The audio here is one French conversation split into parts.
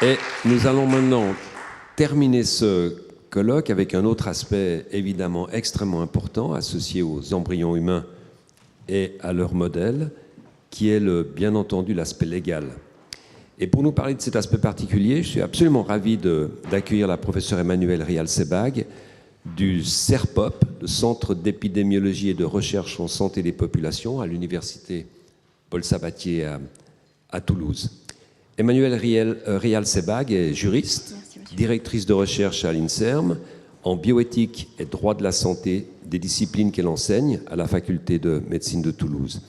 Et nous allons maintenant terminer ce colloque avec un autre aspect évidemment extrêmement important associé aux embryons humains et à leur modèle, qui est bien entendu l'aspect légal. Et pour nous parler de cet aspect particulier, je suis absolument ravi d'accueillir la professeure Emmanuelle Rial-Sebag du CERPOP, le Centre d'épidémiologie et de recherche en santé des populations à l'université Paul Sabatier à Toulouse. Emmanuelle Rial-Sebag est juriste, directrice de recherche à l'INSERM en bioéthique et droit de la santé, des disciplines qu'elle enseigne à la faculté de médecine de Toulouse.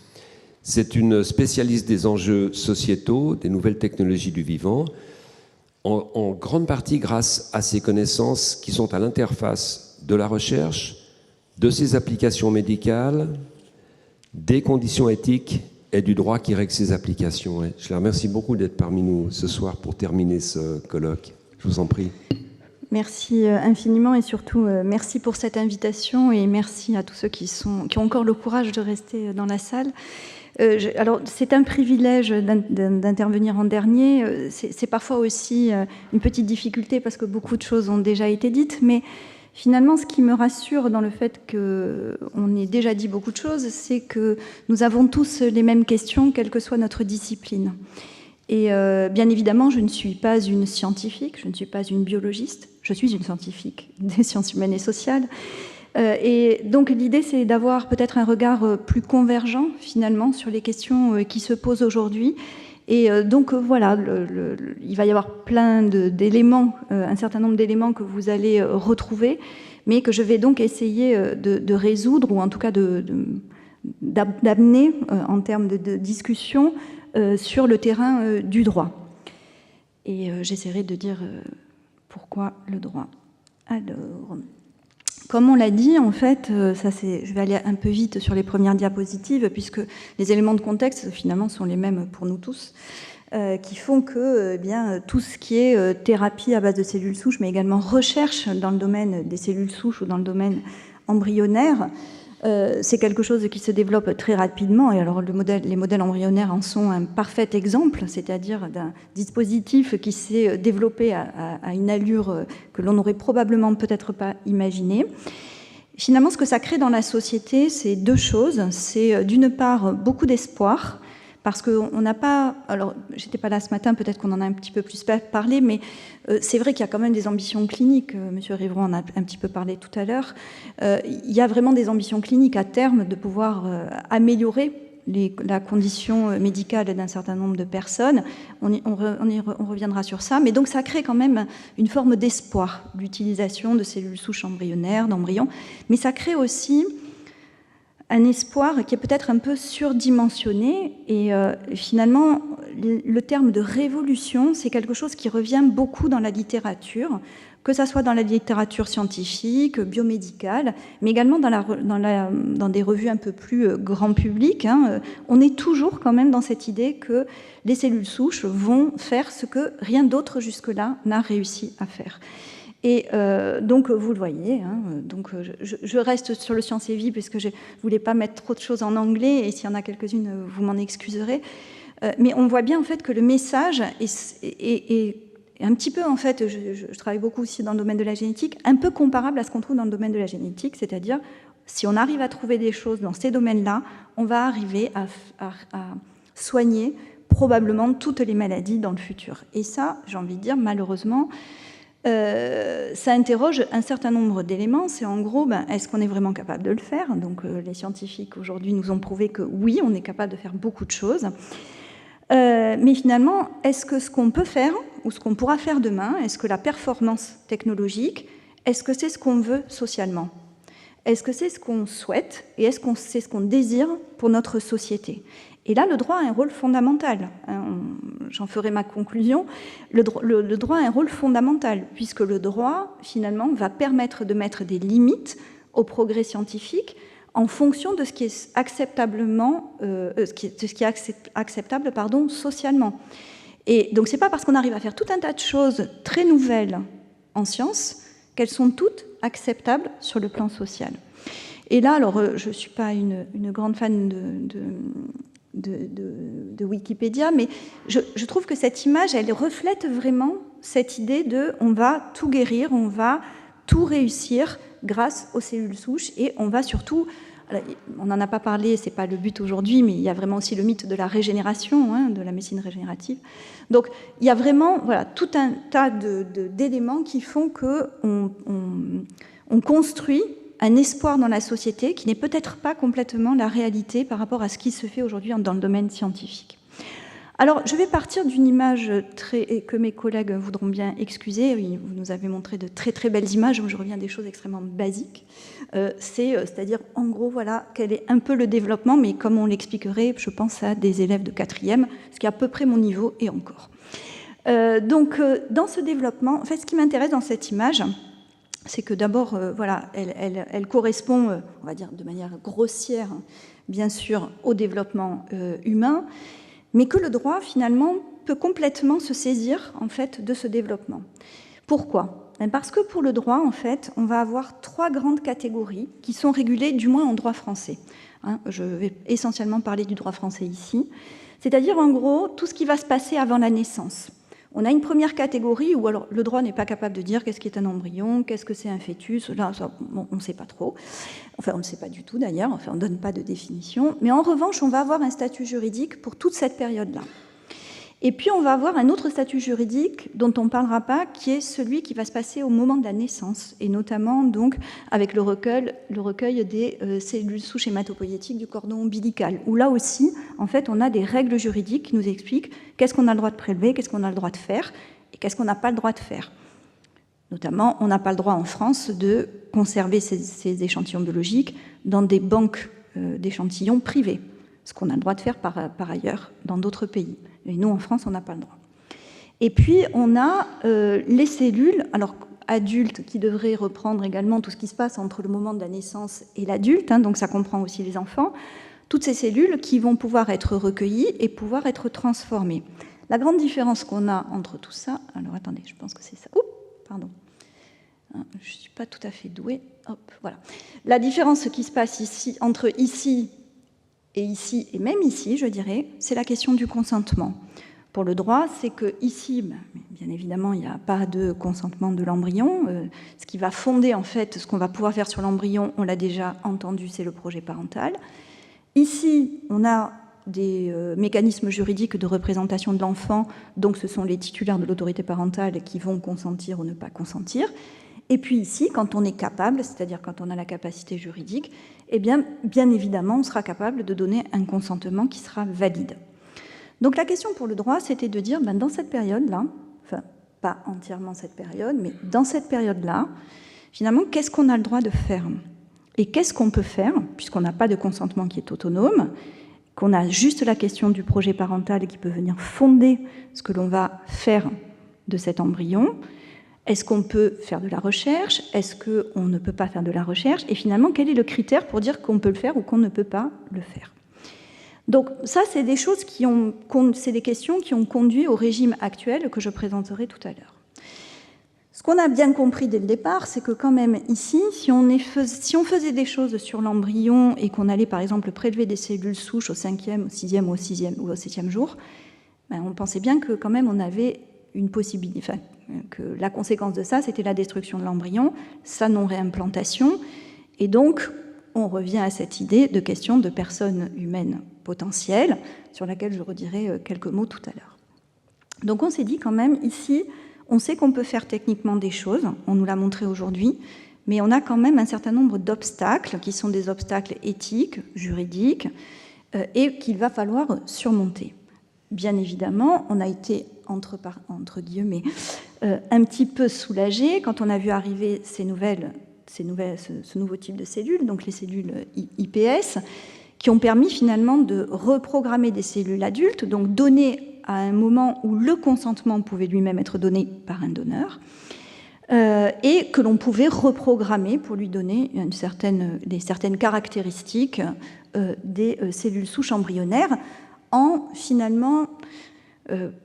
C'est une spécialiste des enjeux sociétaux, des nouvelles technologies du vivant, en grande partie grâce à ses connaissances qui sont à l'interface de la recherche, de ses applications médicales, des conditions éthiques et du droit qui règle ses applications. Je la remercie beaucoup d'être parmi nous ce soir pour terminer ce colloque. Je vous en prie. Merci infiniment et surtout merci pour cette invitation et merci à tous ceux qui ont encore le courage de rester dans la salle. Alors, c'est un privilège d'intervenir en dernier. C'est parfois aussi une petite difficulté parce que beaucoup de choses ont déjà été dites, mais finalement, ce qui me rassure dans le fait qu'on ait déjà dit beaucoup de choses, c'est que nous avons tous les mêmes questions, quelle que soit notre discipline. Et bien évidemment, je ne suis pas une scientifique, je ne suis pas une biologiste, je suis une scientifique des sciences humaines et sociales. Et donc l'idée, c'est d'avoir peut-être un regard plus convergent, finalement, sur les questions qui se posent aujourd'hui. Et donc voilà, il va y avoir plein d'éléments, un certain nombre d'éléments que vous allez retrouver, mais que je vais donc essayer de résoudre, ou en tout cas d'amener en termes de discussion sur le terrain du droit. Et j'essaierai de dire pourquoi le droit. Alors, comme on l'a dit, en fait, je vais aller un peu vite sur les premières diapositives, puisque les éléments de contexte, finalement, sont les mêmes pour nous tous, qui font que tout ce qui est thérapie à base de cellules souches, mais également recherche dans le domaine des cellules souches ou dans le domaine embryonnaire, c'est quelque chose qui se développe très rapidement. Et alors les modèles embryonnaires en sont un parfait exemple, c'est-à-dire d'un dispositif qui s'est développé à une allure que l'on n'aurait probablement peut-être pas imaginée. Finalement, ce que ça crée dans la société, c'est deux choses. C'est d'une part beaucoup d'espoir, parce qu'on n'a pas... Alors, j'étais pas là ce matin, peut-être qu'on en a un petit peu plus parlé, mais c'est vrai qu'il y a quand même des ambitions cliniques. Monsieur Rivron en a un petit peu parlé tout à l'heure. Il y a vraiment des ambitions cliniques à terme de pouvoir améliorer la condition médicale d'un certain nombre de personnes. On reviendra sur ça. Mais donc, ça crée quand même une forme d'espoir, l'utilisation de cellules souches embryonnaires, d'embryons. Mais ça crée aussi un espoir qui est peut-être un peu surdimensionné. Et finalement, le terme de révolution, c'est quelque chose qui revient beaucoup dans la littérature, que ça soit dans la littérature scientifique, biomédicale, mais également dans des revues un peu plus grand public. On est toujours quand même dans cette idée que les cellules souches vont faire ce que rien d'autre jusque-là n'a réussi à faire. Et donc, vous le voyez, donc je reste sur le Sciences et Vie, puisque je ne voulais pas mettre trop de choses en anglais, et s'il y en a quelques-unes, vous m'en excuserez. Mais on voit bien, en fait, que le message est un petit peu, en fait, je travaille beaucoup aussi dans le domaine de la génétique, un peu comparable à ce qu'on trouve dans le domaine de la génétique, c'est-à-dire, si on arrive à trouver des choses dans ces domaines-là, on va arriver à soigner probablement toutes les maladies dans le futur. Et ça, j'ai envie de dire, malheureusement, ça interroge un certain nombre d'éléments. C'est en gros, est-ce qu'on est vraiment capable de le faire? Donc les scientifiques aujourd'hui nous ont prouvé que oui, on est capable de faire beaucoup de choses. Mais finalement, est-ce que ce qu'on peut faire, ou ce qu'on pourra faire demain, est-ce que la performance technologique, est-ce que c'est ce qu'on veut socialement? Est-ce que c'est ce qu'on souhaite? Et est-ce que c'est ce qu'on désire pour notre société? Et là, le droit a un rôle fondamental. J'en ferai ma conclusion. Le droit a un rôle fondamental, puisque le droit, finalement, va permettre de mettre des limites au progrès scientifique en fonction de ce qui est acceptable, socialement. Et donc, ce n'est pas parce qu'on arrive à faire tout un tas de choses très nouvelles en sciences qu'elles sont toutes acceptables sur le plan social. Et là, alors, je ne suis pas une grande fan de Wikipédia, mais je trouve que cette image, elle reflète vraiment cette idée de on va tout guérir, on va tout réussir grâce aux cellules souches, et on va surtout, on n'en a pas parlé, c'est pas le but aujourd'hui, mais il y a vraiment aussi le mythe de la régénération, hein, de la médecine régénérative. Donc il y a vraiment tout un tas d'éléments qui font qu'on construit un espoir dans la société qui n'est peut-être pas complètement la réalité par rapport à ce qui se fait aujourd'hui dans le domaine scientifique. Alors, je vais partir d'une image que mes collègues voudront bien excuser. Vous nous avez montré de très très belles images, où je reviens à des choses extrêmement basiques. C'est-à-dire, en gros, voilà, quel est un peu le développement, mais comme on l'expliquerait, je pense à des élèves de 4e, ce qui est à peu près mon niveau, et encore. Donc, dans ce développement, en fait, ce qui m'intéresse dans cette image, c'est que d'abord, voilà, elle correspond, on va dire de manière grossière, bien sûr, au développement humain, mais que le droit, finalement, peut complètement se saisir, en fait, de ce développement. Pourquoi ? Parce que pour le droit, en fait, on va avoir 3 grandes catégories qui sont régulées, du moins en droit français. Je vais essentiellement parler du droit français ici. C'est-à-dire, en gros, tout ce qui va se passer avant la naissance. On a une première catégorie où alors, le droit n'est pas capable de dire qu'est-ce qu'est un embryon, qu'est-ce que c'est un fœtus, là, bon, on ne sait pas trop. Enfin, on ne sait pas du tout d'ailleurs, enfin, on ne donne pas de définition. Mais en revanche, on va avoir un statut juridique pour toute cette période-là. Et puis, on va avoir un autre statut juridique dont on ne parlera pas, qui est celui qui va se passer au moment de la naissance, et notamment donc avec le recueil des cellules souches hématopoïétiques du cordon ombilical, où là aussi, en fait, on a des règles juridiques qui nous expliquent qu'est-ce qu'on a le droit de prélever, qu'est-ce qu'on a le droit de faire, et qu'est-ce qu'on n'a pas le droit de faire. Notamment, on n'a pas le droit en France de conserver ces échantillons biologiques dans des banques d'échantillons privées, ce qu'on a le droit de faire par ailleurs dans d'autres pays. Et nous, en France, on n'a pas le droit. Et puis, on a les cellules, alors adultes, qui devraient reprendre également tout ce qui se passe entre le moment de la naissance et l'adulte, hein, donc ça comprend aussi les enfants, toutes ces cellules qui vont pouvoir être recueillies et pouvoir être transformées. La grande différence qu'on a entre tout ça, alors attendez, je pense que c'est ça. Oups, pardon. Je ne suis pas tout à fait douée. Hop, voilà. La différence qui se passe ici, entre ici, et même ici, je dirais, c'est la question du consentement. Pour le droit, c'est que ici, bien évidemment, il n'y a pas de consentement de l'embryon. Ce qui va fonder, en fait, ce qu'on va pouvoir faire sur l'embryon, on l'a déjà entendu, c'est le projet parental. Ici, on a des mécanismes juridiques de représentation de l'enfant, donc ce sont les titulaires de l'autorité parentale qui vont consentir ou ne pas consentir. Et puis ici, quand on est capable, c'est-à-dire quand on a la capacité juridique, eh bien évidemment, on sera capable de donner un consentement qui sera valide. Donc la question pour le droit, c'était de dire, dans cette période-là, enfin, pas entièrement cette période, mais dans cette période-là, finalement, qu'est-ce qu'on a le droit de faire ? Et qu'est-ce qu'on peut faire, puisqu'on n'a pas de consentement qui est autonome, qu'on a juste la question du projet parental qui peut venir fonder ce que l'on va faire de cet embryon ? Est-ce qu'on peut faire de la recherche ? Est-ce qu'on ne peut pas faire de la recherche ? Et finalement, quel est le critère pour dire qu'on peut le faire ou qu'on ne peut pas le faire ? Donc ça, c'est des choses c'est des questions qui ont conduit au régime actuel que je présenterai tout à l'heure. Ce qu'on a bien compris dès le départ, c'est que quand même ici, si on faisait des choses sur l'embryon et qu'on allait par exemple prélever des cellules souches au 5e, au 6e ou au 7e jour, on pensait bien que quand même on avait une possibilité, enfin, que la conséquence de ça, c'était la destruction de l'embryon, sa non-réimplantation, et donc on revient à cette idée de question de personnes humaines potentielles, sur laquelle je redirai quelques mots tout à l'heure. Donc on s'est dit quand même, ici, on sait qu'on peut faire techniquement des choses, on nous l'a montré aujourd'hui, mais on a quand même un certain nombre d'obstacles, qui sont des obstacles éthiques, juridiques, et qu'il va falloir surmonter. Bien évidemment, on a été, entre guillemets, un petit peu soulagé quand on a vu arriver ce nouveau type de cellules, donc les cellules iPS, qui ont permis finalement de reprogrammer des cellules adultes, donc donner à un moment où le consentement pouvait lui-même être donné par un donneur, et que l'on pouvait reprogrammer pour lui donner certaines caractéristiques des cellules souches embryonnaires, en finalement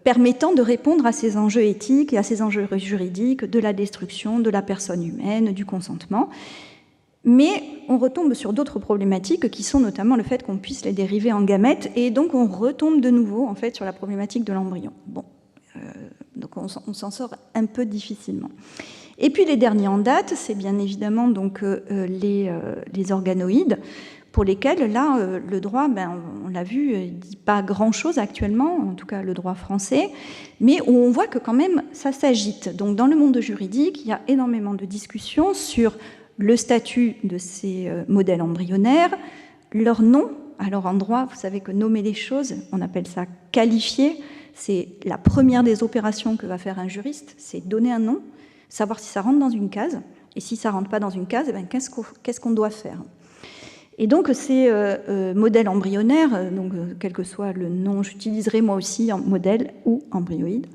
permettant de répondre à ces enjeux éthiques et à ces enjeux juridiques de la destruction de la personne humaine, du consentement. Mais on retombe sur d'autres problématiques qui sont notamment le fait qu'on puisse les dériver en gamètes, et donc on retombe de nouveau en fait sur la problématique de l'embryon. Bon, donc on s'en sort un peu difficilement. Et puis les derniers en date, c'est bien évidemment donc, les organoïdes, pour lesquels, là, le droit, on l'a vu, il ne dit pas grand-chose actuellement, en tout cas le droit français, mais où on voit que quand même ça s'agite. Donc dans le monde juridique, il y a énormément de discussions sur le statut de ces modèles embryonnaires, leur nom. Alors en droit, vous savez que nommer les choses, on appelle ça qualifier, c'est la première des opérations que va faire un juriste, c'est donner un nom, savoir si ça rentre dans une case, et si ça ne rentre pas dans une case, qu'est-ce qu'on doit faire ? Et donc ces modèles embryonnaires, donc, quel que soit le nom, j'utiliserai moi aussi en modèle ou embryoïde,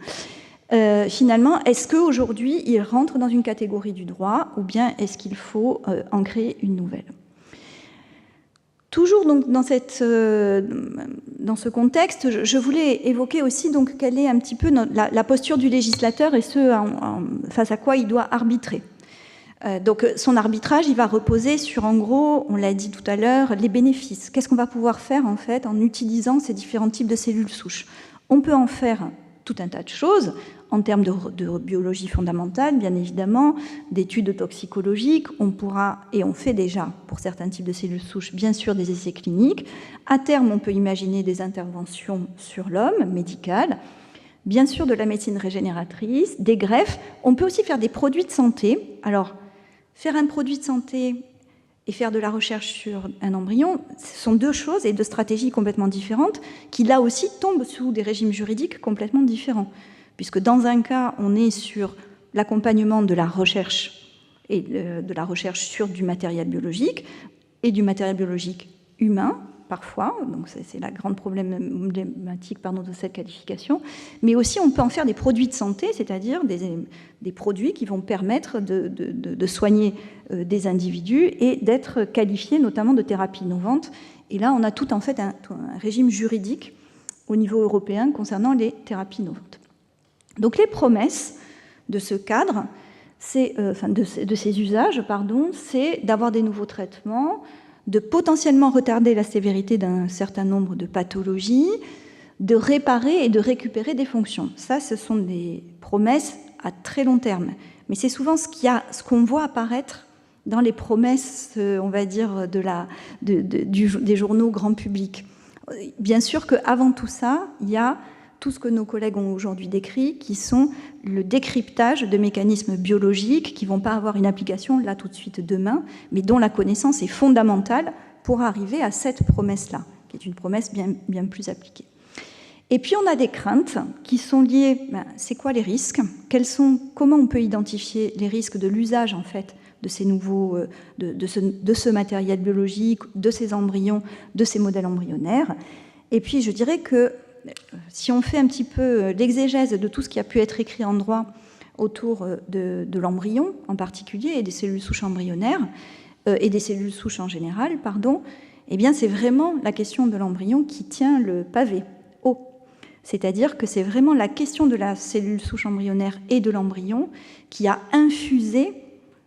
finalement, est-ce qu'aujourd'hui ils rentrent dans une catégorie du droit ou bien est-ce qu'il faut en créer une nouvelle ? Toujours donc dans ce contexte, je voulais évoquer aussi donc quelle est un petit peu la posture du législateur et face à quoi il doit arbitrer. Donc son arbitrage, il va reposer sur, en gros, on l'a dit tout à l'heure, les bénéfices. Qu'est-ce qu'on va pouvoir faire en fait en utilisant ces différents types de cellules souches ? On peut en faire tout un tas de choses en termes de biologie fondamentale, bien évidemment, d'études toxicologiques. On pourra, et on fait déjà pour certains types de cellules souches, bien sûr des essais cliniques. À terme, on peut imaginer des interventions sur l'homme, médicales. Bien sûr de la médecine régénératrice, des greffes. On peut aussi faire des produits de santé. Alors, faire un produit de santé et faire de la recherche sur un embryon, ce sont deux choses et deux stratégies complètement différentes qui, là aussi, tombent sous des régimes juridiques complètement différents. Puisque dans un cas, on est sur l'accompagnement de la recherche et de la recherche sur du matériel biologique et du matériel biologique humain, parfois, donc c'est la grande problématique de cette qualification, mais aussi on peut en faire des produits de santé, c'est-à-dire des produits qui vont permettre de soigner des individus et d'être qualifiés notamment de thérapies innovantes. Et là, on a tout en fait un régime juridique au niveau européen concernant les thérapies innovantes. Donc les promesses de ce cadre, de ces usages, c'est d'avoir des nouveaux traitements, de potentiellement retarder la sévérité d'un certain nombre de pathologies, de réparer et de récupérer des fonctions. Ça, ce sont des promesses à très long terme. Mais c'est souvent ce qu'on voit apparaître dans les promesses, on va dire, des journaux grand public. Bien sûr qu'avant tout ça, il y a tout ce que nos collègues ont aujourd'hui décrit, qui sont le décryptage de mécanismes biologiques qui ne vont pas avoir une application là tout de suite demain, mais dont la connaissance est fondamentale pour arriver à cette promesse-là, qui est une promesse bien plus appliquée. Et puis on a des craintes qui sont liées, c'est quoi les risques ? Comment on peut identifier les risques de l'usage en fait de ces nouveaux, de ce matériel biologique, de ces embryons, de ces modèles embryonnaires ? Et puis je dirais que si on fait un petit peu l'exégèse de tout ce qui a pu être écrit en droit autour de l'embryon en particulier et des cellules souches embryonnaires et des cellules souches en général, eh bien c'est vraiment la question de l'embryon qui tient le pavé haut. C'est-à-dire que c'est vraiment la question de la cellule souche embryonnaire et de l'embryon qui a infusé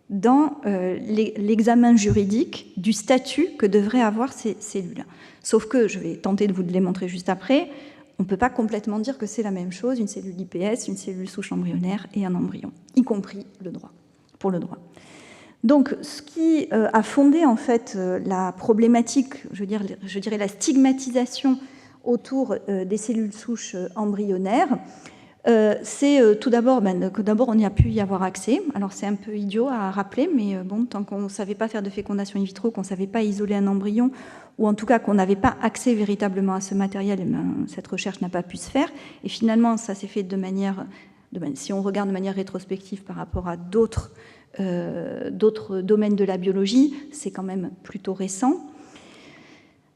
dans l'examen juridique du statut que devraient avoir ces cellules. Sauf que, je vais tenter de vous le démontrer juste après, on ne peut pas complètement dire que c'est la même chose, une cellule IPS, une cellule souche embryonnaire et un embryon, y compris pour le droit. Donc, ce qui a fondé en fait la problématique, je dirais la stigmatisation autour des cellules souches embryonnaires, c'est tout d'abord que d'abord on n'y a pu y avoir accès. Alors c'est un peu idiot à rappeler, mais bon, tant qu'on ne savait pas faire de fécondation in vitro, qu'on ne savait pas isoler un embryon, ou en tout cas qu'on n'avait pas accès véritablement à ce matériel, cette recherche n'a pas pu se faire. Et finalement, ça s'est fait si on regarde de manière rétrospective par rapport à d'autres domaines de la biologie, c'est quand même plutôt récent.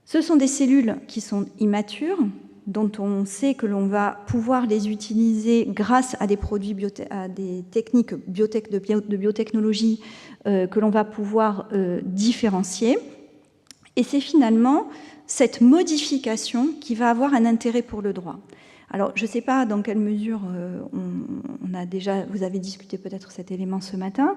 Ce sont des cellules qui sont immatures, dont on sait que l'on va pouvoir les utiliser grâce à des produits, à des techniques de biotechnologie que l'on va pouvoir différencier. Et c'est finalement cette modification qui va avoir un intérêt pour le droit. Alors, je ne sais pas dans quelle mesure vous avez discuté peut-être cet élément ce matin,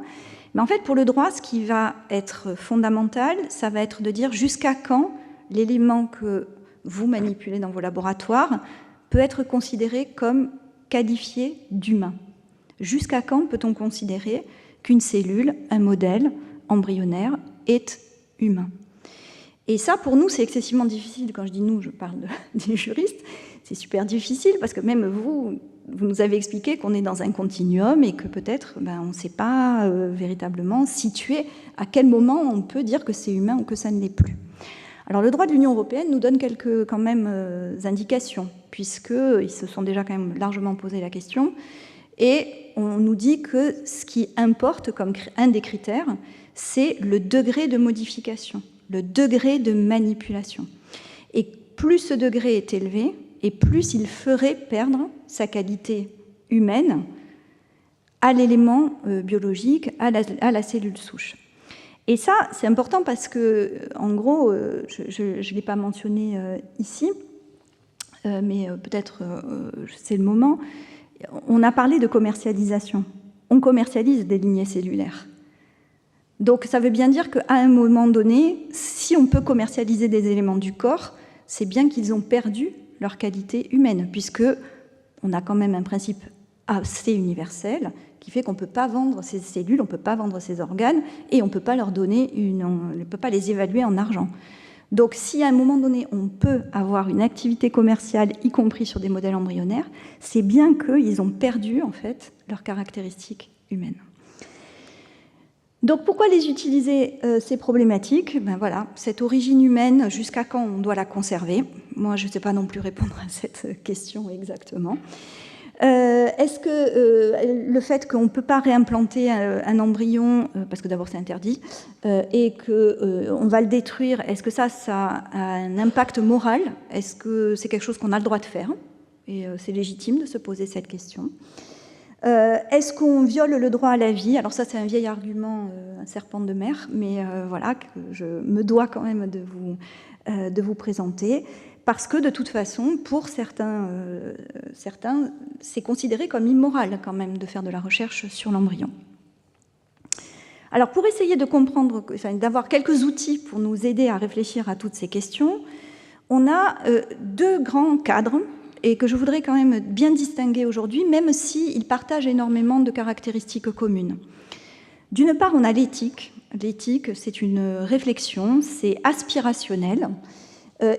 mais en fait, pour le droit, ce qui va être fondamental, ça va être de dire jusqu'à quand l'élément que vous manipulez dans vos laboratoires peut être considéré comme qualifié d'humain. Jusqu'à quand peut-on considérer qu'une cellule, un modèle embryonnaire est humain? Et ça, pour nous, c'est excessivement difficile. Quand je dis nous, je parle des juristes. C'est super difficile parce que même vous nous avez expliqué qu'on est dans un continuum et que peut-être on ne sait pas véritablement situer à quel moment on peut dire que c'est humain ou que ça ne l'est plus. Alors le droit de l'Union européenne nous donne quelques quand même indications, puisqu'ils se sont déjà quand même largement posé la question, et on nous dit que ce qui importe comme un des critères, c'est le degré de modification, le degré de manipulation. Et plus ce degré est élevé, et plus il ferait perdre sa qualité humaine à l'élément biologique, à la cellule souche. Et ça, c'est important parce que, en gros, je ne l'ai pas mentionné ici, mais peut-être c'est le moment, on a parlé de commercialisation. On commercialise des lignées cellulaires. Donc ça veut bien dire qu'à un moment donné, si on peut commercialiser des éléments du corps, c'est bien qu'ils ont perdu leur qualité humaine, puisqu'on a quand même un principe assez universel qui fait qu'on ne peut pas vendre ces cellules, on ne peut pas vendre ces organes, et on ne peut pas leur donner on ne peut pas les évaluer en argent. Donc si à un moment donné, on peut avoir une activité commerciale, y compris sur des modèles embryonnaires, c'est bien qu'ils ont perdu, en fait, leurs caractéristiques humaines. Donc pourquoi les utiliser, ces problématiques? Voilà, cette origine humaine, jusqu'à quand on doit la conserver? Moi, je ne sais pas non plus répondre à cette question exactement. Est-ce que le fait qu'on ne peut pas réimplanter un embryon, parce que d'abord c'est interdit, et qu'on va le détruire, est-ce que ça a un impact moral? Est-ce que c'est quelque chose qu'on a le droit de faire? Et c'est légitime de se poser cette question. Est-ce qu'on viole le droit à la vie? Alors ça, c'est un vieil argument, un serpent de mer, mais voilà, que je me dois quand même de vous présenter, parce que de toute façon, pour certains, c'est considéré comme immoral quand même de faire de la recherche sur l'embryon. Alors pour essayer de comprendre, d'avoir quelques outils pour nous aider à réfléchir à toutes ces questions, on a deux grands cadres, et que je voudrais quand même bien distinguer aujourd'hui, même s'ils partagent énormément de caractéristiques communes. D'une part, on a l'éthique. L'éthique, c'est une réflexion, c'est aspirationnel,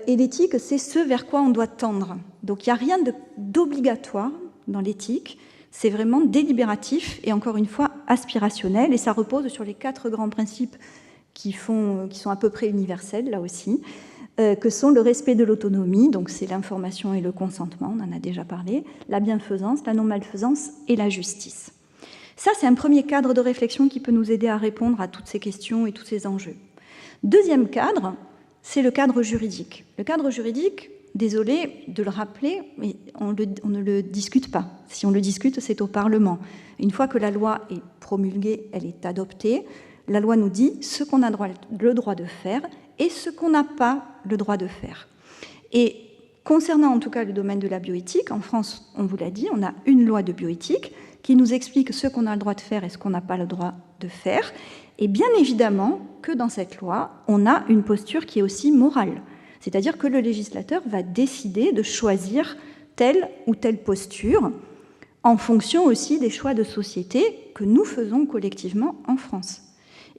et l'éthique, c'est ce vers quoi on doit tendre. Donc il n'y a rien d'obligatoire dans l'éthique, c'est vraiment délibératif et encore une fois aspirationnel, et ça repose sur les 4 grands principes qui sont à peu près universels, là aussi, que sont le respect de l'autonomie, donc c'est l'information et le consentement, on en a déjà parlé, la bienfaisance, la non-malfaisance et la justice. Ça, c'est un premier cadre de réflexion qui peut nous aider à répondre à toutes ces questions et tous ces enjeux. Deuxième cadre, c'est le cadre juridique. Le cadre juridique, désolé de le rappeler, mais on ne le discute pas. Si on le discute, c'est au Parlement. Une fois que la loi est promulguée, elle est adoptée, la loi nous dit ce qu'on a le droit de faire et ce qu'on n'a pas le droit de faire. Et concernant en tout cas le domaine de la bioéthique, en France, on vous l'a dit, on a une loi de bioéthique qui nous explique ce qu'on a le droit de faire et ce qu'on n'a pas le droit de faire. Et bien évidemment que dans cette loi, on a une posture qui est aussi morale. C'est-à-dire que le législateur va décider de choisir telle ou telle posture en fonction aussi des choix de société que nous faisons collectivement en France.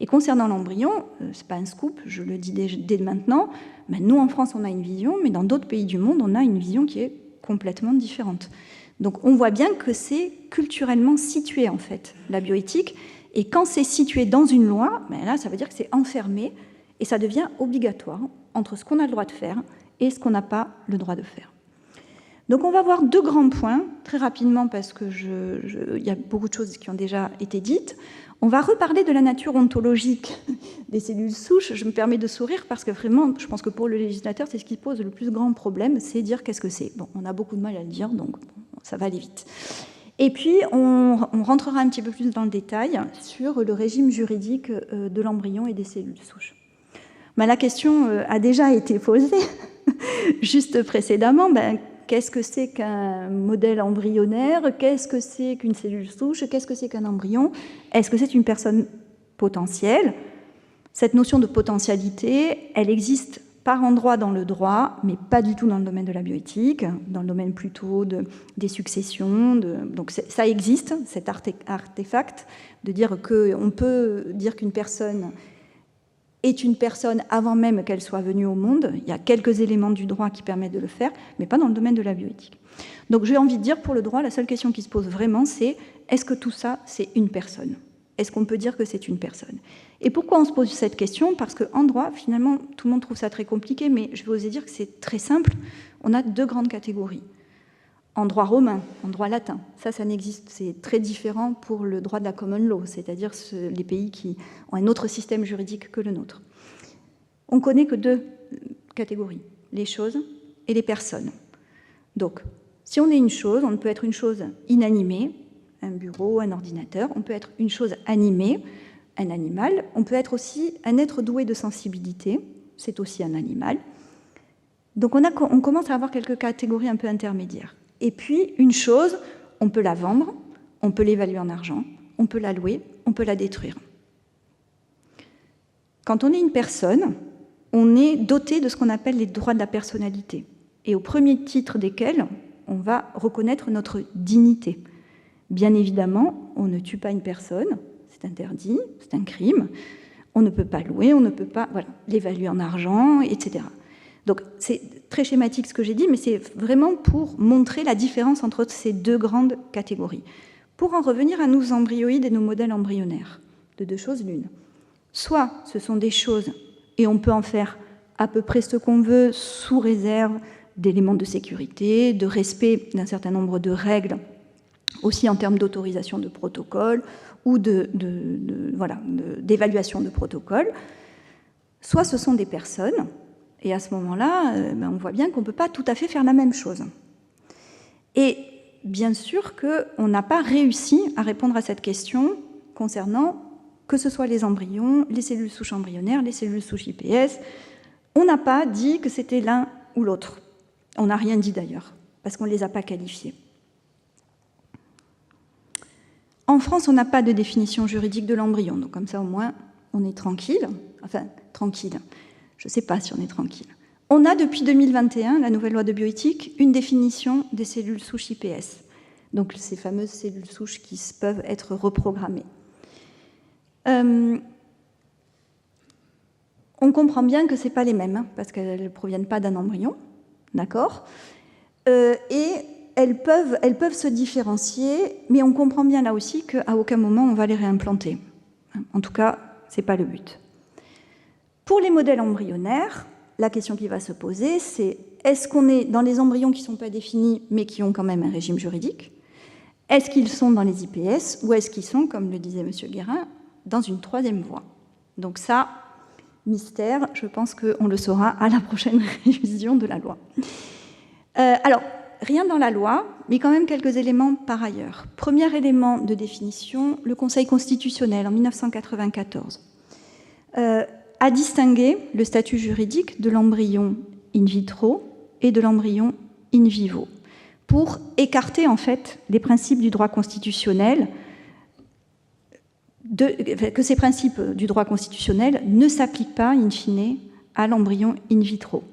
Et concernant l'embryon, ce n'est pas un scoop, je le dis dès maintenant, nous en France on a une vision, mais dans d'autres pays du monde on a une vision qui est complètement différente. Donc on voit bien que c'est culturellement situé en fait, la bioéthique, et quand c'est situé dans une loi, là ça veut dire que c'est enfermé et ça devient obligatoire entre ce qu'on a le droit de faire et ce qu'on n'a pas le droit de faire. Donc on va voir 2 grands points, très rapidement parce que il y a beaucoup de choses qui ont déjà été dites. On va reparler de la nature ontologique des cellules souches. Je me permets de sourire parce que vraiment, je pense que pour le législateur, c'est ce qui pose le plus grand problème, c'est dire qu'est-ce que c'est. Bon, on a beaucoup de mal à le dire, donc ça va aller vite. Et puis, on rentrera un petit peu plus dans le détail sur le régime juridique de l'embryon et des cellules souches. La question a déjà été posée juste précédemment. qu'est-ce que c'est qu'un modèle embryonnaire, qu'est-ce que c'est qu'une cellule souche, qu'est-ce que c'est qu'un embryon, est-ce que c'est une personne potentielle? Cette notion de potentialité, elle existe par endroits dans le droit, mais pas du tout dans le domaine de la bioéthique, dans le domaine plutôt des successions. Donc ça existe, cet artefact, de dire qu'on peut dire qu'une personne est une personne avant même qu'elle soit venue au monde. Il y a quelques éléments du droit qui permettent de le faire, mais pas dans le domaine de la bioéthique. Donc j'ai envie de dire, pour le droit, la seule question qui se pose vraiment, c'est est-ce que tout ça, c'est une personne? Est-ce qu'on peut dire que c'est une personne? Et pourquoi on se pose cette question? Parce qu'en droit, finalement, tout le monde trouve ça très compliqué, mais je vais oser dire que c'est très simple. On a deux grandes catégories. En droit romain, en droit latin, ça n'existe, c'est très différent pour le droit de la common law, c'est-à-dire les pays qui ont un autre système juridique que le nôtre. On connaît que deux catégories, les choses et les personnes. Donc, si on est une chose, on peut être une chose inanimée, un bureau, un ordinateur, on peut être une chose animée, un animal, on peut être aussi un être doué de sensibilité, c'est aussi un animal. Donc on commence à avoir quelques catégories un peu intermédiaires. Et puis, une chose, on peut la vendre, on peut l'évaluer en argent, on peut la louer, on peut la détruire. Quand on est une personne, on est doté de ce qu'on appelle les droits de la personnalité, et au premier titre desquels, on va reconnaître notre dignité. Bien évidemment, on ne tue pas une personne, c'est interdit, c'est un crime, on ne peut pas louer, on ne peut pas l'évaluer en argent, etc. Donc c'est très schématique ce que j'ai dit, mais c'est vraiment pour montrer la différence entre ces deux grandes catégories. Pour en revenir à nos embryoïdes et nos modèles embryonnaires, de deux choses l'une. Soit ce sont des choses, et on peut en faire à peu près ce qu'on veut, sous réserve d'éléments de sécurité, de respect d'un certain nombre de règles, aussi en termes d'autorisation de protocole ou d'évaluation de protocole. Soit ce sont des personnes, et à ce moment-là, on voit bien qu'on ne peut pas tout à fait faire la même chose. Et bien sûr qu'on n'a pas réussi à répondre à cette question concernant que ce soit les embryons, les cellules souches embryonnaires, les cellules souches IPS. On n'a pas dit que c'était l'un ou l'autre. On n'a rien dit d'ailleurs, parce qu'on ne les a pas qualifiés. En France, on n'a pas de définition juridique de l'embryon, donc comme ça au moins on est tranquille. Enfin, tranquille. Je ne sais pas si on est tranquille. On a depuis 2021, la nouvelle loi de bioéthique, une définition des cellules souches IPS. Donc ces fameuses cellules souches qui peuvent être reprogrammées. On comprend bien que ce n'est pas les mêmes, parce qu'elles ne proviennent pas d'un embryon, d'accord, et elles peuvent se différencier, mais on comprend bien là aussi qu'à aucun moment on va les réimplanter. En tout cas, ce n'est pas le but. Pour les modèles embryonnaires, la question qui va se poser, c'est est-ce qu'on est dans les embryons qui ne sont pas définis, mais qui ont quand même un régime juridique? Est-ce qu'ils sont dans les IPS, ou est-ce qu'ils sont, comme le disait M. Guérin, dans une troisième voie? Donc ça, mystère, je pense qu'on le saura à la prochaine révision de la loi. Alors, rien dans la loi, mais quand même quelques éléments par ailleurs. Premier élément de définition, le Conseil constitutionnel en 1994 a distingué le statut juridique de l'embryon in vitro et de l'embryon in vivo pour écarter en fait les principes du droit constitutionnel, que ces principes du droit constitutionnel ne s'appliquent pas in fine à l'embryon in vitro.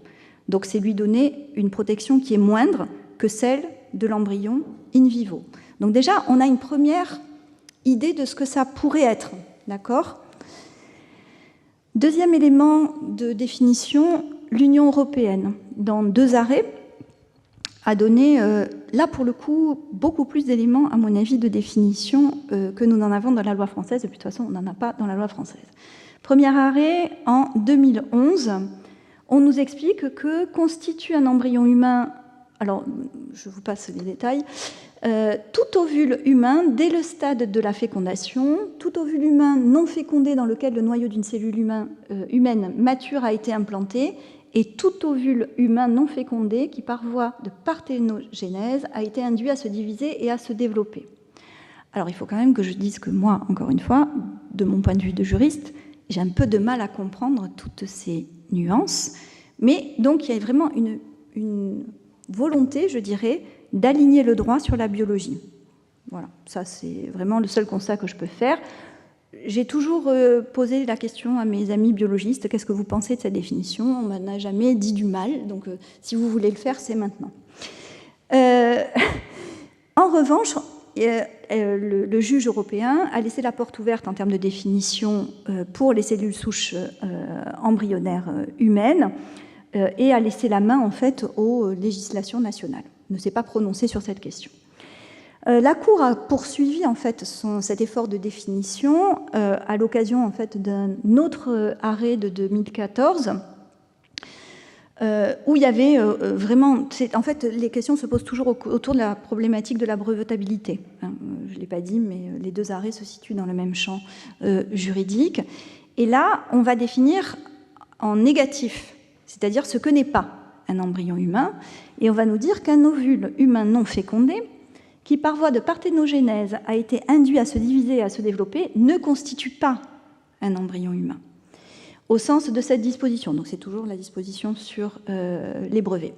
Donc c'est lui donner une protection qui est moindre que celle de l'embryon in vivo. Donc déjà, on a une première idée de ce que ça pourrait être, d'accord ? Deuxième élément de définition, l'Union européenne, dans 2 arrêts, a donné, là pour le coup, beaucoup plus d'éléments, à mon avis, de définition que nous n'en avons dans la loi française, et puis de toute façon, on n'en a pas dans la loi française. Premier arrêt, en 2011, on nous explique que constitue un embryon humain, alors je vous passe les détails, tout ovule humain, dès le stade de la fécondation, tout ovule humain non fécondé dans lequel le noyau d'une cellule humaine mature a été implanté, et tout ovule humain non fécondé qui, par voie de parthénogénèse, a été induit à se diviser et à se développer. Alors il faut quand même que je dise que moi, encore une fois, de mon point de vue de juriste, j'ai un peu de mal à comprendre toutes ces nuances, mais donc il y a vraiment une volonté, je dirais, d'aligner le droit sur la biologie. Voilà, ça c'est vraiment le seul constat que je peux faire. J'ai toujours posé la question à mes amis biologistes, qu'est-ce que vous pensez de cette définition? On m'en a jamais dit du mal, donc si vous voulez le faire, c'est maintenant. En revanche, le juge européen a laissé la porte ouverte en termes de définition pour les cellules souches embryonnaires humaines et a laissé la main en fait aux législations nationales. Il ne s'est pas prononcé sur cette question. La Cour a poursuivi en fait cet effort de définition à l'occasion en fait d'un autre arrêt de 2014 où il y avait vraiment... En fait, les questions se posent toujours autour de la problématique de la brevetabilité. Je ne l'ai pas dit, mais les deux arrêts se situent dans le même champ juridique. Et là, on va définir en négatif, c'est-à-dire ce que n'est pas un embryon humain, et on va nous dire qu'un ovule humain non fécondé, qui par voie de parthénogenèse a été induit à se diviser et à se développer, ne constitue pas un embryon humain, au sens de cette disposition. Donc c'est toujours la disposition sur les brevets.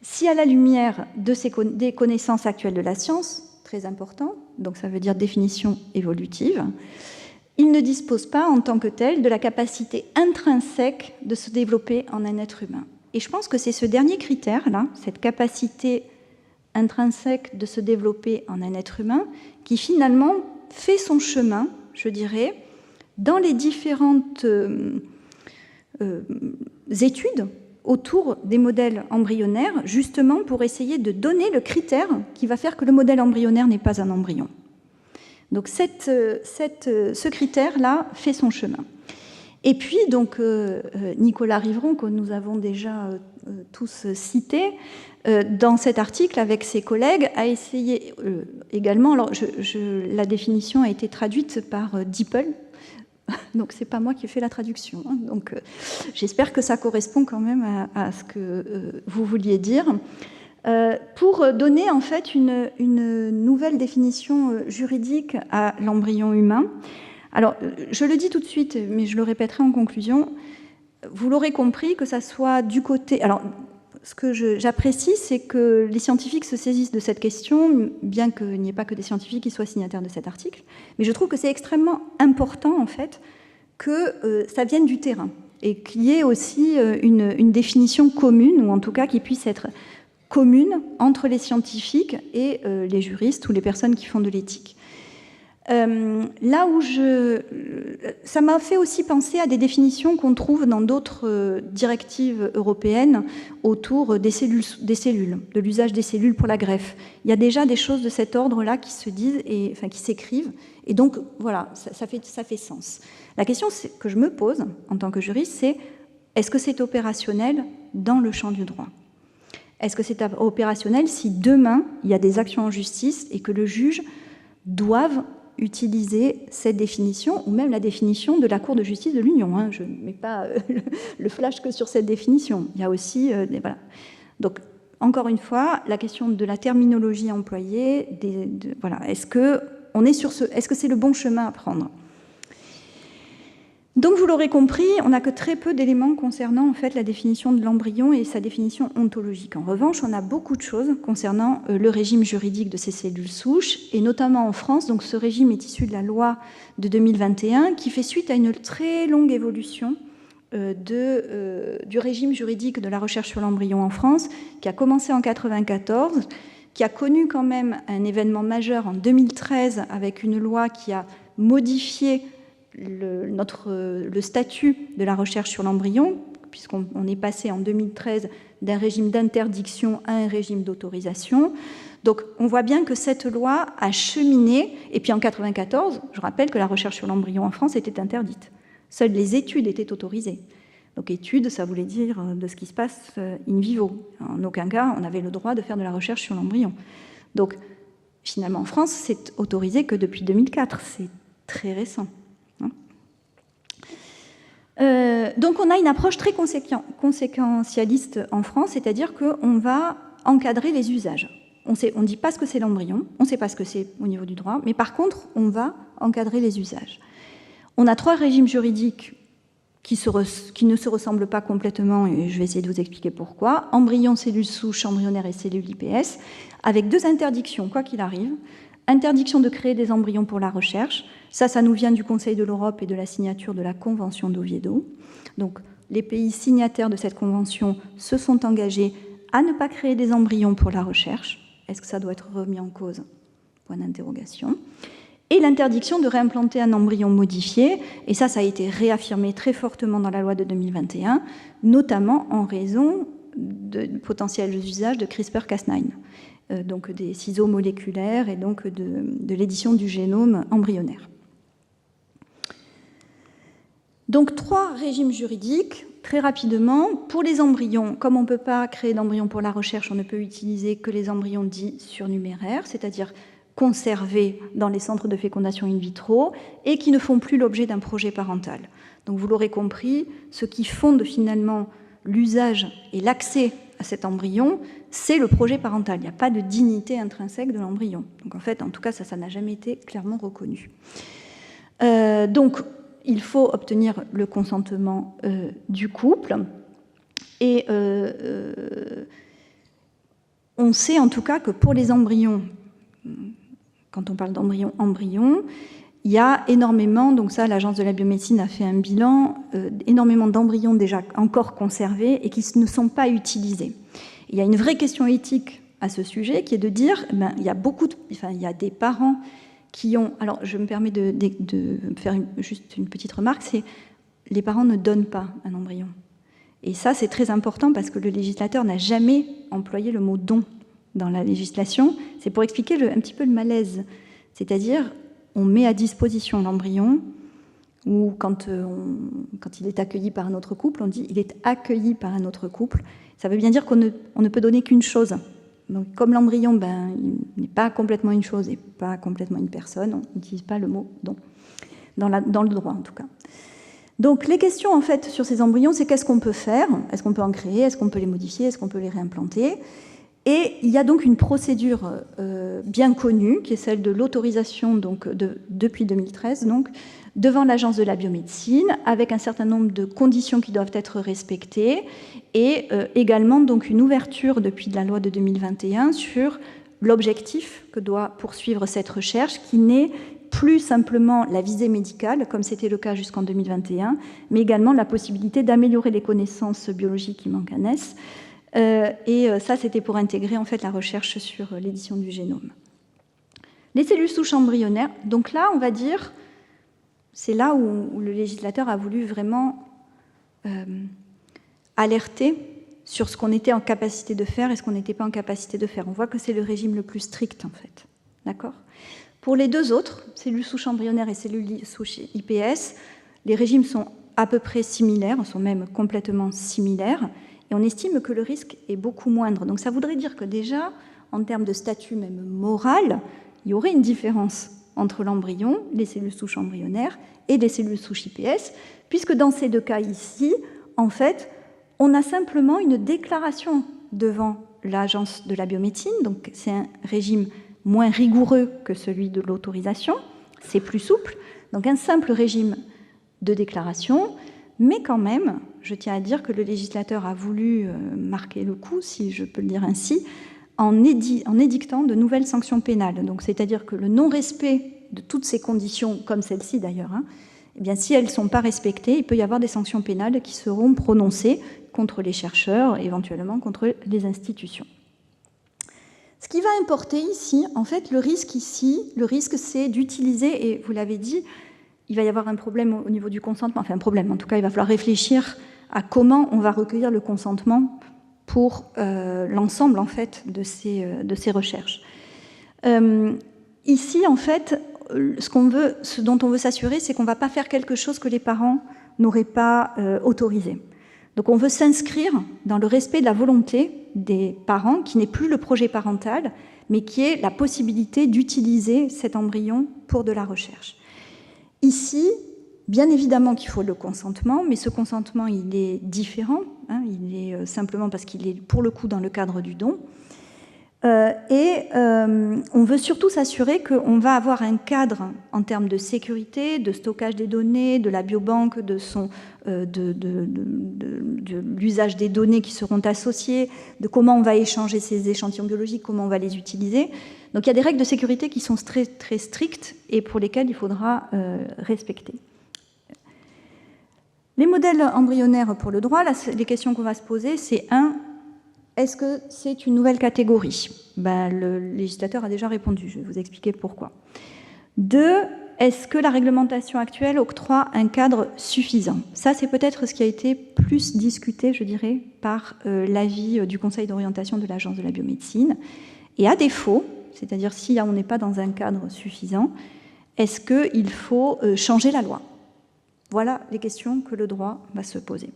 Si à la lumière des connaissances actuelles de la science, très important, donc ça veut dire définition évolutive, il ne dispose pas en tant que tel de la capacité intrinsèque de se développer en un être humain. Et je pense que c'est ce dernier critère-là, cette capacité intrinsèque de se développer en un être humain, qui finalement fait son chemin, je dirais, dans les différentes études autour des modèles embryonnaires, justement pour essayer de donner le critère qui va faire que le modèle embryonnaire n'est pas un embryon. Donc ce critère-là fait son chemin. Et puis, donc, Nicolas Rivron, que nous avons déjà tous cité, dans cet article, avec ses collègues, a essayé également... Alors, la définition a été traduite par Dippel, donc c'est pas moi qui ai fait la traduction. Hein, donc, j'espère que ça correspond quand même à ce que vous vouliez dire. Pour donner, en fait, une nouvelle définition juridique à l'embryon humain. Alors, je le dis tout de suite, mais je le répéterai en conclusion, vous l'aurez compris, que ça soit du côté... Alors, ce que j'apprécie, c'est que les scientifiques se saisissent de cette question, bien qu'il n'y ait pas que des scientifiques qui soient signataires de cet article, mais je trouve que c'est extrêmement important, en fait, que ça vienne du terrain, et qu'il y ait aussi une définition commune, ou en tout cas qui puisse être commune entre les scientifiques et les juristes ou les personnes qui font de l'éthique. Là où ça m'a fait aussi penser à des définitions qu'on trouve dans d'autres directives européennes autour des cellules, de l'usage des cellules pour la greffe. Il y a déjà des choses de cet ordre-là qui se disent, qui s'écrivent, et donc voilà, ça fait sens. La question que je me pose en tant que juriste, c'est est-ce que c'est opérationnel dans le champ du droit ? Est-ce que c'est opérationnel si demain il y a des actions en justice et que le juge doive utiliser cette définition, ou même la définition de la Cour de justice de l'Union. Hein. Je ne mets pas le flash que sur cette définition. Il y a aussi... voilà. Donc, encore une fois, la question de la terminologie employée, voilà. Est-ce que c'est le bon chemin à prendre ? Donc, vous l'aurez compris, on n'a que très peu d'éléments concernant en fait, la définition de l'embryon et sa définition ontologique. En revanche, on a beaucoup de choses concernant le régime juridique de ces cellules souches, et notamment en France. Donc, ce régime est issu de la loi de 2021, qui fait suite à une très longue évolution du régime juridique de la recherche sur l'embryon en France, qui a commencé en 1994, qui a connu quand même un événement majeur en 2013, avec une loi qui a modifié le statut de la recherche sur l'embryon, puisqu'on est passé en 2013 d'un régime d'interdiction à un régime d'autorisation. Donc on voit bien que cette loi a cheminé, et puis en 1994, je rappelle que la recherche sur l'embryon en France était interdite. Seules les études étaient autorisées. Donc études, ça voulait dire de ce qui se passe in vivo. En aucun cas, on avait le droit de faire de la recherche sur l'embryon. Donc finalement, en France, c'est autorisé que depuis 2004. C'est très récent. Donc on a une approche très conséquentialiste en France, c'est-à-dire qu'on va encadrer les usages. On ne dit pas ce que c'est l'embryon, on ne sait pas ce que c'est au niveau du droit, mais par contre, on va encadrer les usages. On a 3 régimes juridiques qui ne se ressemblent pas complètement, et je vais essayer de vous expliquer pourquoi. Embryons, cellules souches embryonnaires et cellules IPS, avec 2 interdictions, quoi qu'il arrive. Interdiction de créer des embryons pour la recherche. Ça nous vient du Conseil de l'Europe et de la signature de la Convention d'Oviedo. Donc, les pays signataires de cette convention se sont engagés à ne pas créer des embryons pour la recherche. Est-ce que ça doit être remis en cause? Point d'interrogation. Et l'interdiction de réimplanter un embryon modifié, et ça a été réaffirmé très fortement dans la loi de 2021, notamment en raison de potentiels usages de CRISPR-Cas9, donc des ciseaux moléculaires et donc de l'édition du génome embryonnaire. Donc 3 régimes juridiques, très rapidement. Pour les embryons, comme on ne peut pas créer d'embryons pour la recherche, on ne peut utiliser que les embryons dits surnuméraires, c'est-à-dire conservés dans les centres de fécondation in vitro et qui ne font plus l'objet d'un projet parental. Donc vous l'aurez compris, ce qui fonde finalement l'usage et l'accès à cet embryon, c'est le projet parental. Il n'y a pas de dignité intrinsèque de l'embryon. Donc en fait, en tout cas, ça n'a jamais été clairement reconnu. Donc il faut obtenir le consentement du couple. Et on sait en tout cas que pour les embryons, quand on parle d'embryon, il y a énormément, donc ça l'Agence de la biomédecine a fait un bilan, énormément d'embryons déjà encore conservés et qui ne sont pas utilisés. Il y a une vraie question éthique à ce sujet qui est de dire, il y a des parents qui ont... Alors je me permets de faire juste une petite remarque, c'est les parents ne donnent pas un embryon. Et ça c'est très important parce que le législateur n'a jamais employé le mot don dans la législation, c'est pour expliquer un petit peu le malaise. C'est-à-dire, on met à disposition l'embryon, ou quand il est accueilli par un autre couple, on dit il est accueilli par un autre couple. Ça veut bien dire qu'on ne peut donner qu'une chose. Donc, comme l'embryon, il n'est pas complètement une chose et pas complètement une personne, on n'utilise pas le mot don, dans le droit en tout cas. Donc, les questions en fait sur ces embryons, c'est qu'est-ce qu'on peut faire? Est-ce qu'on peut en créer? Est-ce qu'on peut les modifier? Est-ce qu'on peut les réimplanter? Et il y a donc une procédure bien connue, qui est celle de l'autorisation depuis 2013, donc, devant l'Agence de la biomédecine, avec un certain nombre de conditions qui doivent être respectées, et également donc, une ouverture depuis la loi de 2021 sur l'objectif que doit poursuivre cette recherche, qui n'est plus simplement la visée médicale, comme c'était le cas jusqu'en 2021, mais également la possibilité d'améliorer les connaissances biologiques qui manquent à naissance. Et ça, c'était pour intégrer en fait la recherche sur l'édition du génome. Les cellules souches embryonnaires, donc là, on va dire, c'est là où le législateur a voulu vraiment alerter sur ce qu'on était en capacité de faire et ce qu'on n'était pas en capacité de faire. On voit que c'est le régime le plus strict, en fait. D'accord ? Pour les 2 autres, cellules souches embryonnaires et cellules souches IPS, les régimes sont à peu près similaires, sont même complètement similaires, et on estime que le risque est beaucoup moindre. Donc ça voudrait dire que déjà, en termes de statut même moral, il y aurait une différence entre l'embryon, les cellules souches embryonnaires, et les cellules souches IPS, puisque dans ces 2 cas ici, en fait, on a simplement une déclaration devant l'Agence de la biomédecine, donc c'est un régime moins rigoureux que celui de l'autorisation, c'est plus souple, donc un simple régime de déclaration, mais quand même, je tiens à dire que le législateur a voulu marquer le coup, si je peux le dire ainsi, en édictant de nouvelles sanctions pénales. Donc, c'est-à-dire que le non-respect de toutes ces conditions, comme celle-ci d'ailleurs, eh bien, si elles ne sont pas respectées, il peut y avoir des sanctions pénales qui seront prononcées contre les chercheurs, éventuellement contre les institutions. Ce qui va importer ici, en fait, le risque c'est d'utiliser, et vous l'avez dit, il va y avoir un problème au niveau du consentement, enfin un problème, en tout cas, il va falloir réfléchir à comment on va recueillir le consentement pour l'ensemble, en fait, de ces recherches. Ici, en fait, ce dont on veut s'assurer, c'est qu'on ne va pas faire quelque chose que les parents n'auraient pas autorisé. Donc on veut s'inscrire dans le respect de la volonté des parents, qui n'est plus le projet parental, mais qui est la possibilité d'utiliser cet embryon pour de la recherche. Ici, bien évidemment qu'il faut le consentement, mais ce consentement, il est différent, il est simplement parce qu'il est pour le coup dans le cadre du don. On veut surtout s'assurer qu'on va avoir un cadre en termes de sécurité, de stockage des données, de la biobanque, de l'usage des données qui seront associées, de comment on va échanger ces échantillons biologiques, comment on va les utiliser. Donc il y a des règles de sécurité qui sont très, très strictes et pour lesquelles il faudra respecter. Les modèles embryonnaires pour le droit, là, les questions qu'on va se poser, c'est 1. Est-ce que c'est une nouvelle catégorie? Le législateur a déjà répondu, je vais vous expliquer pourquoi. 2. Est-ce que la réglementation actuelle octroie un cadre suffisant? Ça, c'est peut-être ce qui a été plus discuté, je dirais, par l'avis du Conseil d'orientation de l'Agence de la biomédecine. Et à défaut, c'est-à-dire si on n'est pas dans un cadre suffisant, est-ce qu'il faut changer la loi? Voilà les questions que le droit va se poser.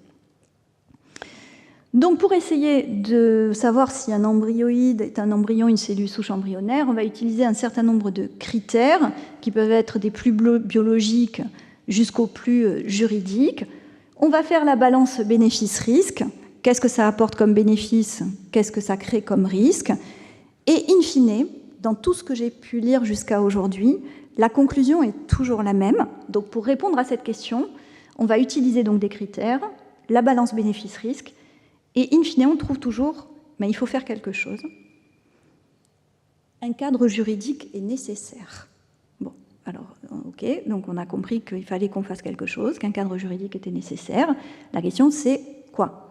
Donc pour essayer de savoir si un embryoïde est un embryon, une cellule souche embryonnaire, on va utiliser un certain nombre de critères qui peuvent être des plus biologiques jusqu'aux plus juridiques. On va faire la balance bénéfice-risque. Qu'est-ce que ça apporte comme bénéfice? Qu'est-ce que ça crée comme risque? Et in fine, dans tout ce que j'ai pu lire jusqu'à aujourd'hui, la conclusion est toujours la même. Donc pour répondre à cette question, on va utiliser donc des critères, la balance bénéfice-risque, et in fine, on trouve toujours, mais il faut faire quelque chose. Un cadre juridique est nécessaire. Bon, alors, ok, donc on a compris qu'il fallait qu'on fasse quelque chose, qu'un cadre juridique était nécessaire. La question, c'est quoi?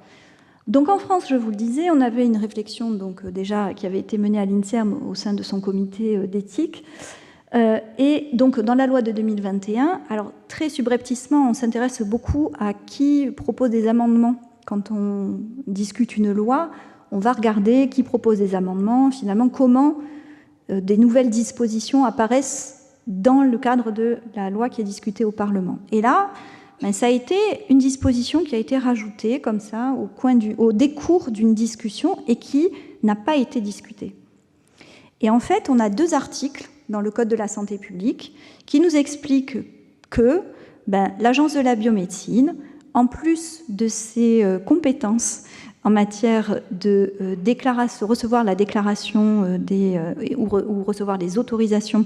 Donc en France, je vous le disais, on avait une réflexion donc, déjà qui avait été menée à l'INSERM au sein de son comité d'éthique. Et donc dans la loi de 2021, alors très subrepticement, on s'intéresse beaucoup à qui propose des amendements. Quand on discute une loi, on va regarder qui propose des amendements, finalement comment des nouvelles dispositions apparaissent dans le cadre de la loi qui est discutée au Parlement. Et là, ça a été une disposition qui a été rajoutée comme ça au décours d'une discussion et qui n'a pas été discutée. Et en fait, on a 2 articles dans le Code de la santé publique qui nous expliquent que l'Agence de la biomédecine, en plus de ses compétences en matière de recevoir la déclaration ou recevoir les autorisations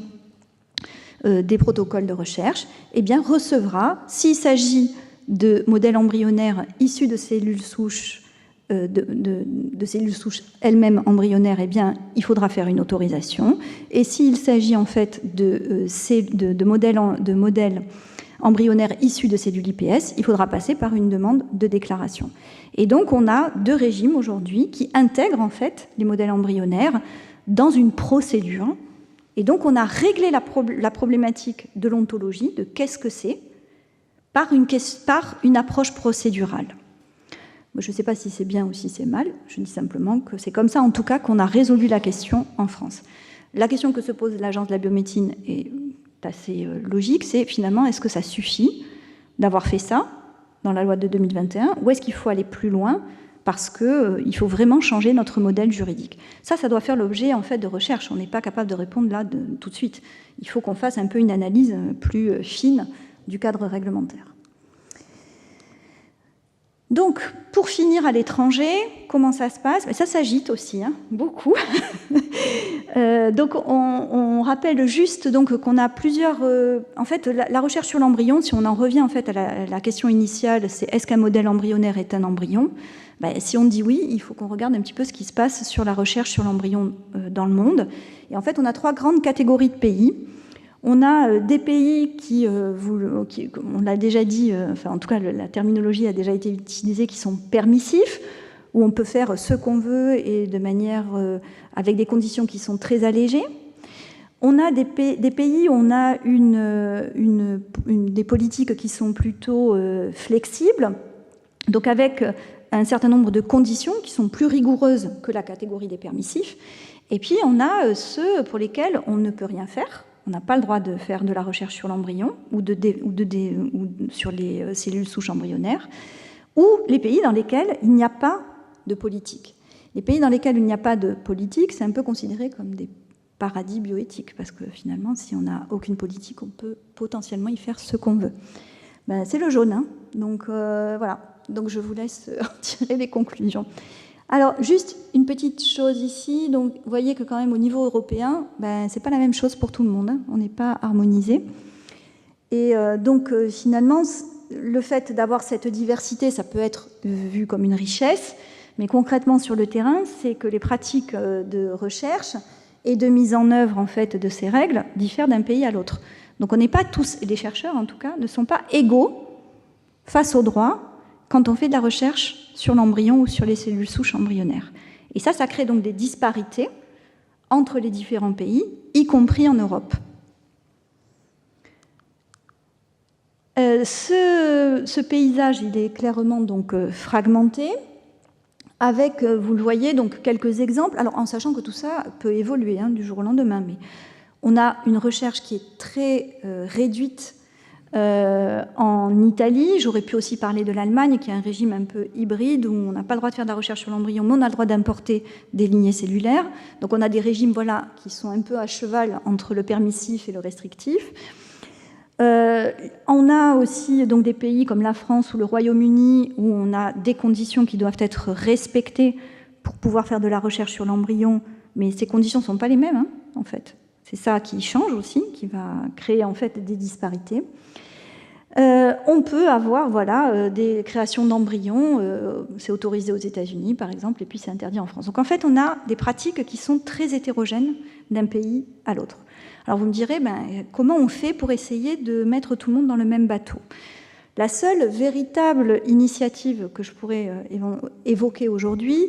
des protocoles de recherche, eh bien recevra, s'il s'agit de modèles embryonnaires issus de cellules souches, de cellules souches elles-mêmes embryonnaires, eh bien, il faudra faire une autorisation. Et s'il s'agit en fait de modèles embryonnaires issus de cellules iPS, il faudra passer par une demande de déclaration. Et donc, on a 2 régimes aujourd'hui qui intègrent en fait les modèles embryonnaires dans une procédure. Et donc, on a réglé la problématique de l'ontologie, de qu'est-ce que c'est, par une approche procédurale. Je ne sais pas si c'est bien ou si c'est mal, je dis simplement que c'est comme ça, en tout cas, qu'on a résolu la question en France. La question que se pose l'Agence de la biomédecine est assez logique, c'est finalement, est-ce que ça suffit d'avoir fait ça dans la loi de 2021, ou est-ce qu'il faut aller plus loin parce qu'il faut vraiment changer notre modèle juridique? Ça doit faire l'objet en fait de recherche. On n'est pas capable de répondre là tout de suite. Il faut qu'on fasse un peu une analyse plus fine du cadre réglementaire. Donc, pour finir à l'étranger, comment ça se passe? Ça s'agite aussi, beaucoup. Donc, on rappelle juste donc, qu'on a plusieurs... en fait, la recherche sur l'embryon, si on en revient en fait, à la question initiale, c'est est-ce qu'un modèle embryonnaire est un embryon? Si on dit oui, il faut qu'on regarde un petit peu ce qui se passe sur la recherche sur l'embryon dans le monde. Et en fait, on a 3 grandes catégories de pays. On a des pays qui, on l'a déjà dit, enfin en tout cas la terminologie a déjà été utilisée, qui sont permissifs, où on peut faire ce qu'on veut et de manière avec des conditions qui sont très allégées. On a des pays où on a des politiques qui sont plutôt flexibles, donc avec un certain nombre de conditions qui sont plus rigoureuses que la catégorie des permissifs. Et puis on a ceux pour lesquels on ne peut rien faire. On n'a pas le droit de faire de la recherche sur l'embryon ou sur les cellules souches embryonnaires, ou les pays dans lesquels il n'y a pas de politique. Les pays dans lesquels il n'y a pas de politique, c'est un peu considéré comme des paradis bioéthiques, parce que finalement, si on n'a aucune politique, on peut potentiellement y faire ce qu'on veut. C'est le jaune, donc voilà. Donc je vous laisse en tirer les conclusions. Alors, juste une petite chose ici. Donc, vous voyez que quand même au niveau européen, ce n'est pas la même chose pour tout le monde. Hein. On n'est pas harmonisé. Et donc, finalement, le fait d'avoir cette diversité, ça peut être vu comme une richesse. Mais concrètement, sur le terrain, c'est que les pratiques de recherche et de mise en œuvre, en fait, de ces règles diffèrent d'un pays à l'autre. Donc, on n'est pas tous, et les chercheurs, en tout cas, ne sont pas égaux face au droit quand on fait de la recherche sur l'embryon ou sur les cellules souches embryonnaires. Et ça crée donc des disparités entre les différents pays, y compris en Europe. Ce paysage, il est clairement donc fragmenté, avec, vous le voyez, donc quelques exemples, alors en sachant que tout ça peut évoluer du jour au lendemain, mais on a une recherche qui est très réduite en Italie. J'aurais pu aussi parler de l'Allemagne, qui a un régime un peu hybride, où on n'a pas le droit de faire de la recherche sur l'embryon, mais on a le droit d'importer des lignées cellulaires. Donc on a des régimes qui sont un peu à cheval entre le permissif et le restrictif. On a aussi donc, des pays comme la France ou le Royaume-Uni, où on a des conditions qui doivent être respectées pour pouvoir faire de la recherche sur l'embryon, mais ces conditions ne sont pas les mêmes, en fait. C'est ça qui change aussi, qui va créer en fait des disparités. On peut avoir des créations d'embryons, c'est autorisé aux États-Unis par exemple, et puis c'est interdit en France. Donc en fait, on a des pratiques qui sont très hétérogènes d'un pays à l'autre. Alors vous me direz, comment on fait pour essayer de mettre tout le monde dans le même bateau ? La seule véritable initiative que je pourrais évoquer aujourd'hui,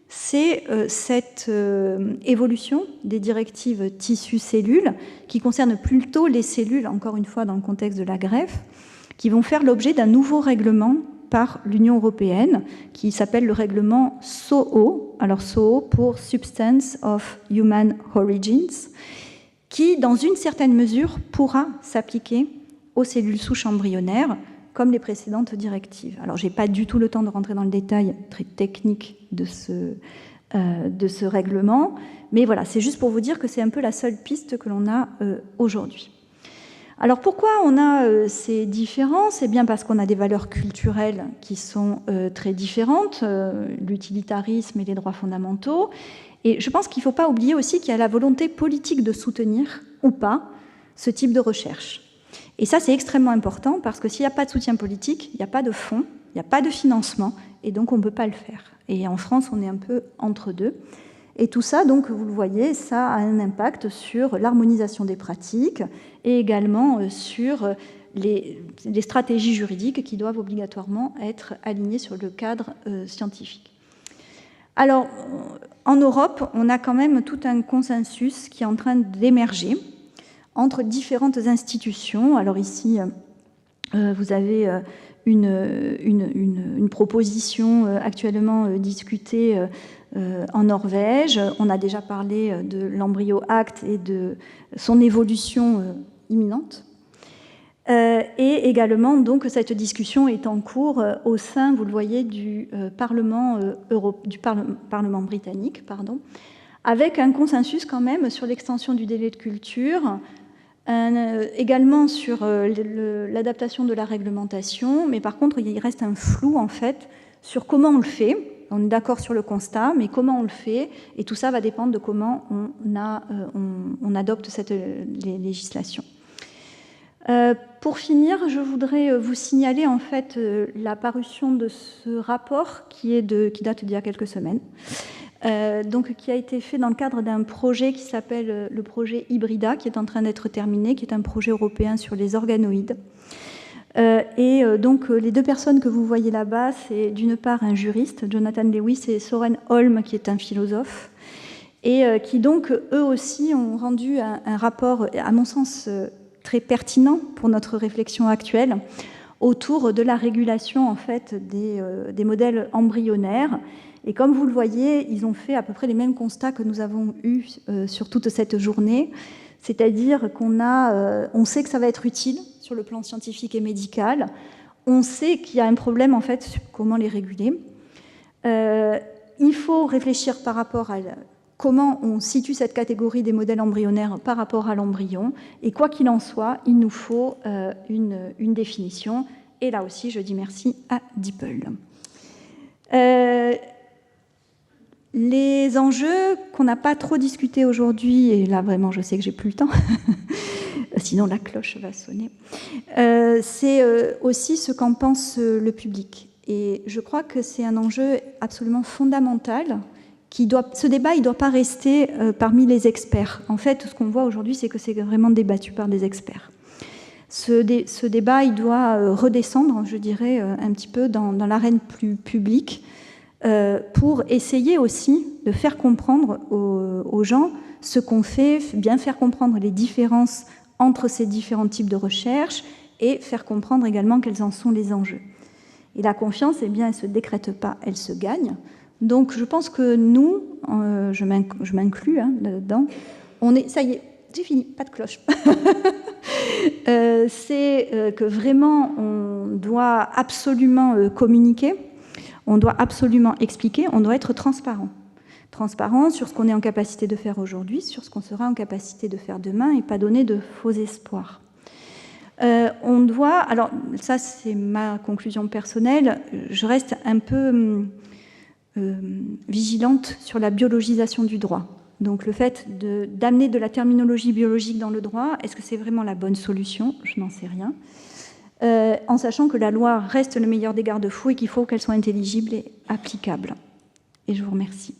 c'est cette évolution des directives tissus-cellules qui concerne plutôt les cellules, encore une fois dans le contexte de la greffe, qui vont faire l'objet d'un nouveau règlement par l'Union européenne qui s'appelle le règlement SOO, alors SOO pour Substance of Human Origins, qui, dans une certaine mesure, pourra s'appliquer aux cellules souches embryonnaires, comme les précédentes directives. Alors, je n'ai pas du tout le temps de rentrer dans le détail très technique de ce règlement, mais voilà, c'est juste pour vous dire que c'est un peu la seule piste que l'on a aujourd'hui. Alors, pourquoi on a ces différences ? C'est bien parce qu'on a des valeurs culturelles qui sont très différentes, l'utilitarisme et les droits fondamentaux. Et je pense qu'il ne faut pas oublier aussi qu'il y a la volonté politique de soutenir ou pas ce type de recherche. Et ça, c'est extrêmement important parce que s'il n'y a pas de soutien politique, il n'y a pas de fonds, il n'y a pas de financement, et donc on ne peut pas le faire. Et en France, on est un peu entre deux. Et tout ça, donc, vous le voyez, ça a un impact sur l'harmonisation des pratiques et également sur les stratégies juridiques qui doivent obligatoirement être alignées sur le cadre scientifique. Alors, en Europe, on a quand même tout un consensus qui est en train d'émerger entre différentes institutions. Alors ici, vous avez une proposition actuellement discutée en Norvège. On a déjà parlé de l'Embryo Act et de son évolution imminente. Et également, donc, cette discussion est en cours au sein, vous le voyez, du Parlement britannique, avec un consensus quand même sur l'extension du délai de culture, également sur l'adaptation de la réglementation, mais par contre, il reste un flou, en fait, sur comment on le fait. On est d'accord sur le constat, mais comment on le fait, et tout ça va dépendre de comment on adopte cette législation. Pour finir, je voudrais vous signaler en fait la parution de ce rapport qui date d'il y a quelques semaines, qui a été fait dans le cadre d'un projet qui s'appelle le projet Hybrida, qui est en train d'être terminé, qui est un projet européen sur les organoïdes. Donc les deux personnes que vous voyez là-bas, c'est d'une part un juriste, Jonathan Lewis, et Soren Holm, qui est un philosophe, et qui donc eux aussi ont rendu un rapport, à mon sens, très pertinent pour notre réflexion actuelle autour de la régulation en fait des modèles embryonnaires. Et comme vous le voyez, ils ont fait à peu près les mêmes constats que nous avons eus sur toute cette journée, c'est-à-dire on sait que ça va être utile sur le plan scientifique et médical, on sait qu'il y a un problème en fait sur comment les réguler. Il faut réfléchir par rapport à comment on situe cette catégorie des modèles embryonnaires par rapport à l'embryon. Et quoi qu'il en soit, il nous faut une définition. Et là aussi, je dis merci à DeepL. Les enjeux qu'on n'a pas trop discutés aujourd'hui, et là vraiment je sais que j'ai plus le temps, sinon la cloche va sonner, c'est aussi ce qu'en pense le public. Et je crois que c'est un enjeu absolument fondamental. Ce débat, il ne doit pas rester parmi les experts. En fait, ce qu'on voit aujourd'hui, c'est que c'est vraiment débattu par des experts. Ce débat, il doit redescendre, je dirais, un petit peu dans l'arène plus publique, pour essayer aussi de faire comprendre aux gens ce qu'on fait, bien faire comprendre les différences entre ces différents types de recherches et faire comprendre également quels en sont les enjeux. Et la confiance, eh bien, elle ne se décrète pas, elle se gagne. Donc je pense que nous, je m'inclus là-dedans, ça y est, j'ai fini, pas de cloche. C'est que vraiment on doit absolument communiquer, on doit absolument expliquer, on doit être transparent. Transparent sur ce qu'on est en capacité de faire aujourd'hui, sur ce qu'on sera en capacité de faire demain et pas donner de faux espoirs. On doit, alors ça c'est ma conclusion personnelle, je reste un peu vigilante sur la biologisation du droit. Donc le fait d'amener de la terminologie biologique dans le droit, est-ce que c'est vraiment la bonne solution? Je n'en sais rien. En sachant que la loi reste le meilleur des garde-fous et qu'il faut qu'elle soit intelligible et applicable. Et je vous remercie.